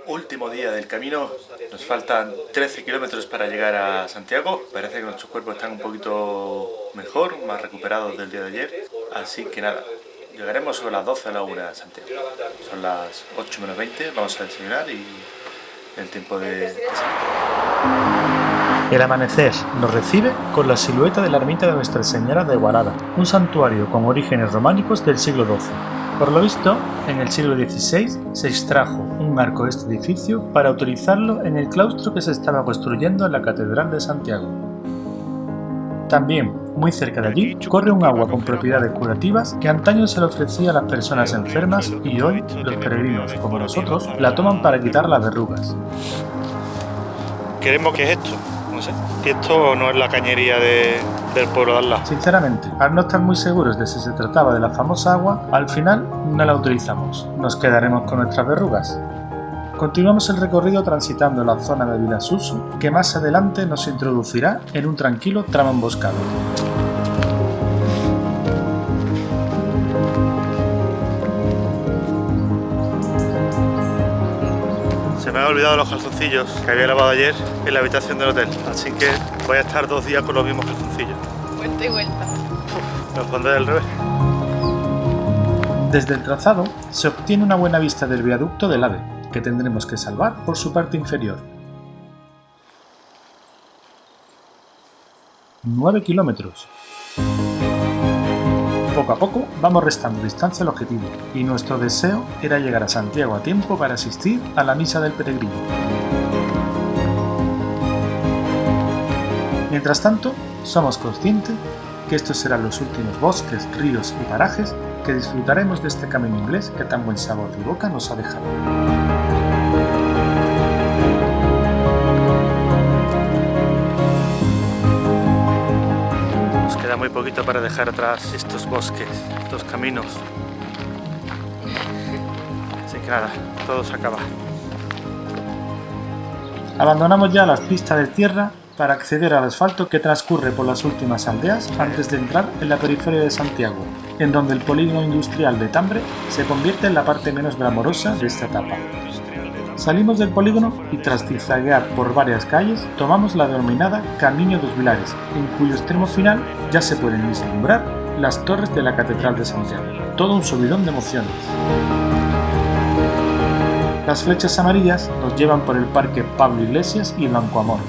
Último día del camino, nos faltan 13 kilómetros para llegar a Santiago. Parece que nuestros cuerpos están un poquito mejor, más recuperados del día de ayer. Así que nada, llegaremos sobre las 12 a la 1 a Santiago. Son las 8 menos 20, vamos a desayunar y el tiempo de salir. El amanecer nos recibe con la silueta de la ermita de Nuestra Señora de Guarada, un santuario con orígenes románicos del siglo XII. Por lo visto, en el siglo XVI se extrajo un arco de este edificio para utilizarlo en el claustro que se estaba construyendo en la Catedral de Santiago. También, muy cerca de allí, corre un agua con propiedades curativas que antaño se le ofrecía a las personas enfermas y hoy los peregrinos, como nosotros, la toman para quitar las verrugas. ¿Queremos qué es esto? No sé. Si esto no es la cañería del pueblo de al lado. Sinceramente, al no estar muy seguros de si se trataba de la famosa agua, al final no la utilizamos. Nos quedaremos con nuestras verrugas. Continuamos el recorrido transitando la zona de Vilasuso, que más adelante nos introducirá en un tranquilo tramo emboscado. Se me han olvidado los calzoncillos que había lavado ayer en la habitación del hotel, así que voy a estar 2 días con los mismos calzoncillos. Vuelta y vuelta. Los pondré al revés. Desde el trazado se obtiene una buena vista del viaducto del AVE, que tendremos que salvar por su parte inferior. 9 kilómetros. Poco a poco vamos restando distancia al objetivo, y nuestro deseo era llegar a Santiago a tiempo para asistir a la misa del peregrino. Mientras tanto, somos conscientes que estos serán los últimos bosques, ríos y parajes que disfrutaremos de este camino inglés que tan buen sabor de boca nos ha dejado. Nos queda muy poquito para dejar atrás estos bosques, estos caminos. Así que nada, todo se acaba. Abandonamos ya las pistas de tierra para acceder al asfalto que transcurre por las últimas aldeas antes de entrar en la periferia de Santiago, en donde el polígono industrial de Tambre se convierte en la parte menos glamorosa de esta etapa. Salimos del polígono y tras zigzaguear por varias calles tomamos la denominada Camino dos Vilares, en cuyo extremo final ya se pueden vislumbrar las torres de la Catedral de Santiago. Todo un subidón de emociones. Las flechas amarillas nos llevan por el Parque Pablo Iglesias y Blanco Amor,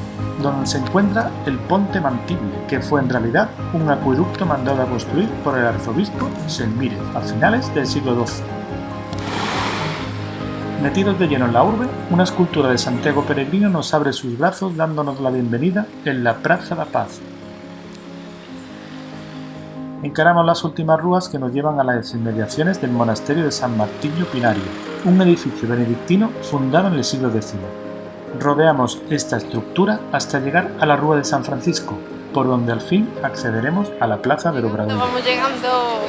donde se encuentra el Ponte Mantible, que fue en realidad un acueducto mandado a construir por el arzobispo Selmírez a finales del siglo XII. Metidos de lleno en la urbe, una escultura de Santiago Peregrino nos abre sus brazos dándonos la bienvenida en la Praza da Paz. Encaramos las últimas rúas que nos llevan a las inmediaciones del monasterio de San Martiño Pinario, un edificio benedictino fundado en el siglo X. Rodeamos esta estructura hasta llegar a la Rúa de San Francisco, por donde al fin accederemos a la Plaza del Obradoiro. Vamos llegando.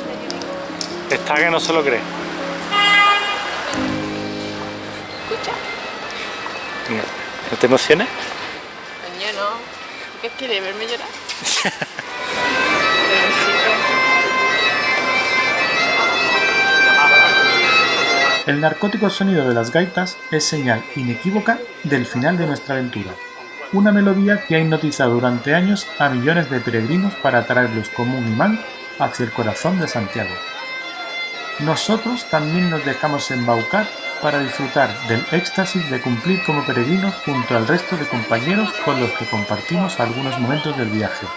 Está que no se lo cree. ¿Escucha? ¿No te emociones? Coño, no. ¿Qué quieres? ¿Verme llorar? El narcótico sonido de las gaitas es señal inequívoca del final de nuestra aventura. Una melodía que ha hipnotizado durante años a millones de peregrinos para atraerlos como un imán hacia el corazón de Santiago. Nosotros también nos dejamos embaucar para disfrutar del éxtasis de cumplir como peregrinos junto al resto de compañeros con los que compartimos algunos momentos del viaje.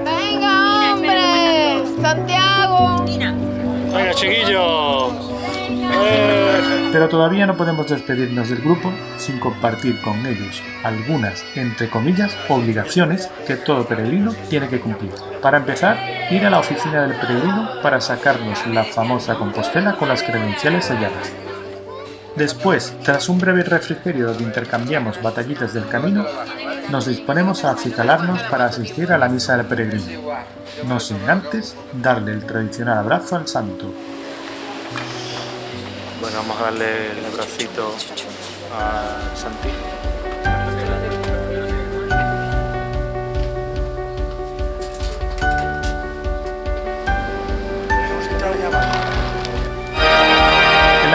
¡Venga, hombre! ¡Santiago! ¡Venga, chiquillos! Pero todavía no podemos despedirnos del grupo sin compartir con ellos algunas, entre comillas, obligaciones que todo peregrino tiene que cumplir. Para empezar, ir a la oficina del peregrino para sacarnos la famosa compostela con las credenciales selladas. Después, tras un breve refrigerio donde intercambiamos batallitas del camino, nos disponemos a acicalarnos para asistir a la misa del peregrino, no sin antes darle el tradicional abrazo al santo. Bueno, vamos a darle el abracito a Santi.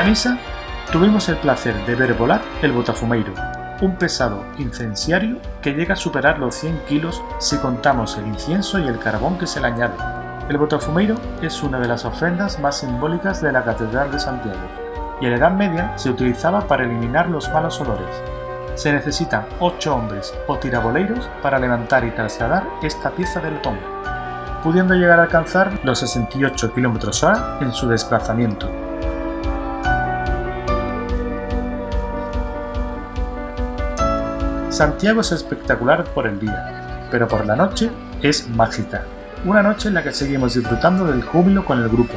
misa tuvimos el placer de ver volar el botafumeiro, un pesado incenciario que llega a superar los 100 kilos si contamos el incienso y el carbón que se le añade. El botafumeiro es una de las ofrendas más simbólicas de la Catedral de Santiago y en la Edad Media se utilizaba para eliminar los malos olores. Se necesitan 8 hombres o tiraboleiros para levantar y trasladar esta pieza de latón, pudiendo llegar a alcanzar los 68 km/h en su desplazamiento. Santiago es espectacular por el día, pero por la noche es mágica. Una noche en la que seguimos disfrutando del júbilo con el grupo.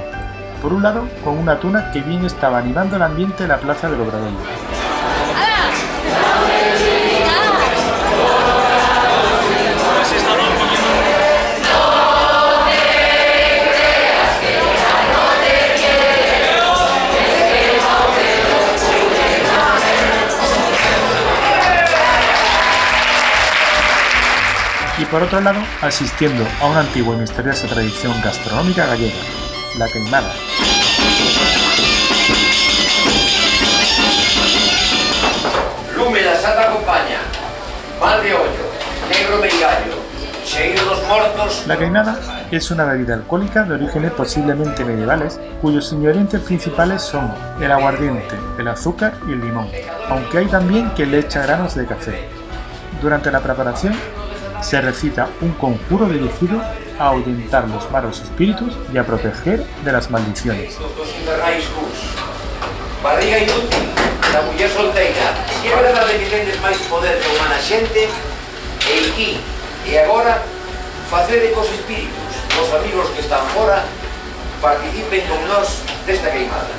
Por un lado, con una tuna que bien estaba animando el ambiente de la plaza del Obradoiro. Y por otro lado, asistiendo a una antigua y misteriosa tradición gastronómica gallega, la queimada. Lume da Santa Compaña, mal de ollo, negro meigallo, cheiro dos mortos... La queimada es una bebida alcohólica de orígenes posiblemente medievales, cuyos ingredientes principales son el aguardiente, el azúcar y el limón, aunque hay también quien le echa granos de café. Durante la preparación, se recita un conjuro dirigido a ahuyentar los malos espíritus y a proteger de las maldiciones. Barriga inútil da muller solteira. Si é verdade que tendes máis poder que humana xente, e aquí e agora facede cos espíritus, os amigos que están fora, participen con nós desta queimada.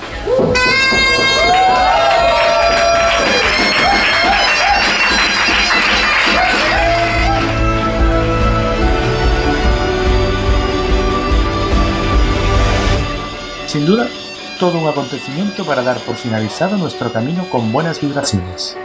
Sin duda, todo un acontecimiento para dar por finalizado nuestro camino con buenas vibraciones.